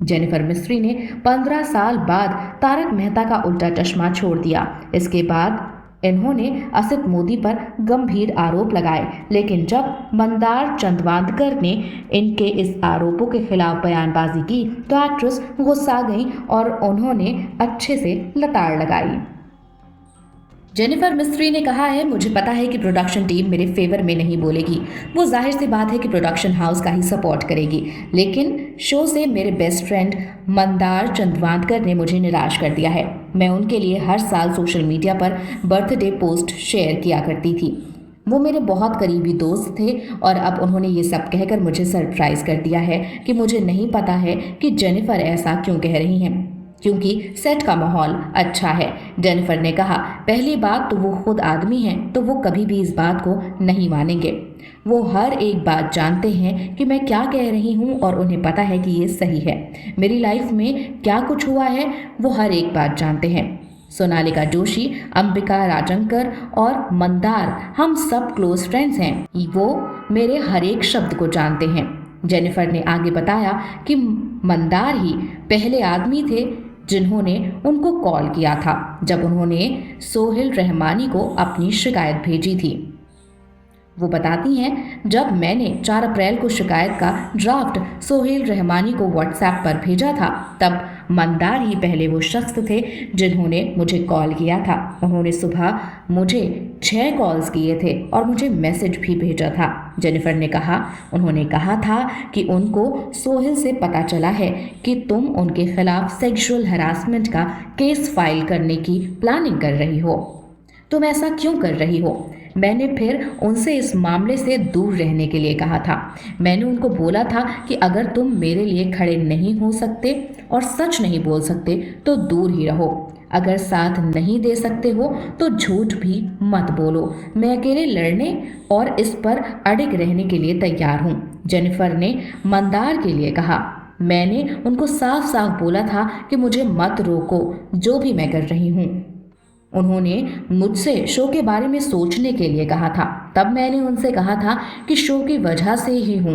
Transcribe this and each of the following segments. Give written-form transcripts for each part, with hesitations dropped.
Jennifer मिस्त्री ने 15 साल बाद तारक मेहता का उल्टा चश्मा छोड़ दिया। इसके बाद इन्होंने असित मोदी पर गंभीर आरोप लगाए, लेकिन जब मंदार चंद्वांतकर ने इनके इस आरोपों के खिलाफ बयानबाजी की तो एक्ट्रेस गुस्सा गई और उन्होंने अच्छे से लताड़ लगाई। जेनिफर मिस्त्री ने कहा है, मुझे पता है कि प्रोडक्शन टीम मेरे फेवर में नहीं बोलेगी। वो जाहिर सी बात है कि प्रोडक्शन हाउस का ही सपोर्ट करेगी, लेकिन शो से मेरे बेस्ट फ्रेंड मंदार चंद्वांतकर ने मुझे निराश कर दिया है। मैं उनके लिए हर साल सोशल मीडिया पर बर्थडे पोस्ट शेयर किया करती थी। वो मेरे बहुत करीबी दोस्त थे और अब उन्होंने ये सब कहकर मुझे सरप्राइज कर दिया है कि मुझे नहीं पता है कि जेनिफर ऐसा क्यों कह रही हैं, क्योंकि सेट का माहौल अच्छा है। जेनिफर ने कहा, पहली बात तो वो खुद आदमी हैं, तो वो कभी भी इस बात को नहीं मानेंगे। वो हर एक बात जानते हैं कि मैं क्या कह रही हूँ और उन्हें पता है कि ये सही है। मेरी लाइफ में क्या कुछ हुआ है वो हर एक बात जानते हैं। सोनालिका जोशी, अंबिका राजंकर और मंदार हम सब क्लोज फ्रेंड्स हैं। वो मेरे हर एक शब्द को जानते हैं। जेनिफर ने आगे बताया कि मंदार ही पहले आदमी थे जिन्होंने उनको कॉल किया था जब उन्होंने सोहेल रहमानी को अपनी शिकायत भेजी थी। वो बताती हैं, जब मैंने 4 अप्रैल को शिकायत का ड्राफ्ट सोहेल रहमानी को व्हाट्सएप पर भेजा था, तब मंदार ही पहले वो शख्स थे जिन्होंने मुझे कॉल किया था। उन्होंने सुबह मुझे 6 कॉल्स किए थे और मुझे मैसेज भी भेजा था। जेनिफर ने कहा, उन्होंने कहा था कि उनको सोहेल से पता चला है कि तुम उनके खिलाफ सेक्सुअल हरासमेंट का केस फाइल करने की प्लानिंग कर रही हो। तुम ऐसा क्यों कर रही हो? मैंने फिर उनसे इस मामले से दूर रहने के लिए कहा था। मैंने उनको बोला था कि अगर तुम मेरे लिए खड़े नहीं हो सकते और सच नहीं बोल सकते तो दूर ही रहो। अगर साथ नहीं दे सकते हो तो झूठ भी मत बोलो। मैं अकेले लड़ने और इस पर अड़िग रहने के लिए तैयार हूँ। जेनिफर ने मंदार के लिए कहा, मैंने उनको साफ साफ बोला था कि मुझे मत रोको जो भी मैं कर रही हूँ। उन्होंने मुझसे शो के बारे में सोचने के लिए कहा था। तब मैंने उनसे कहा था कि शो की वजह से ही हूँ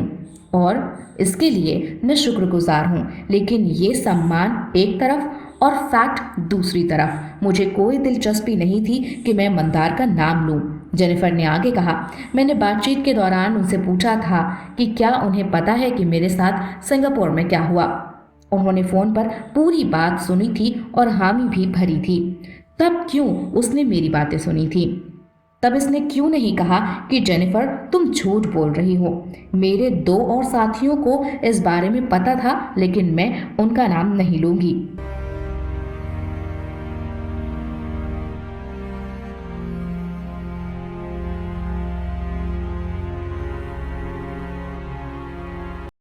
और इसके लिए मैं शुक्रगुजार हूँ, लेकिन ये सम्मान एक तरफ और फैक्ट दूसरी तरफ। मुझे कोई दिलचस्पी नहीं थी कि मैं मंदार का नाम लूँ। जेनिफर ने आगे कहा, मैंने बातचीत के दौरान उनसे पूछा था कि क्या उन्हें पता है कि मेरे साथ सिंगापुर में क्या हुआ। उन्होंने फ़ोन पर पूरी बात सुनी थी और हामी भी भरी थी। तब क्यों उसने मेरी बातें सुनी थी? तब इसने क्यों नहीं कहा कि जेनिफर तुम झूठ बोल रही हो? मेरे 2 और साथियों को इस बारे में पता था, लेकिन मैं उनका नाम नहीं लूंगी।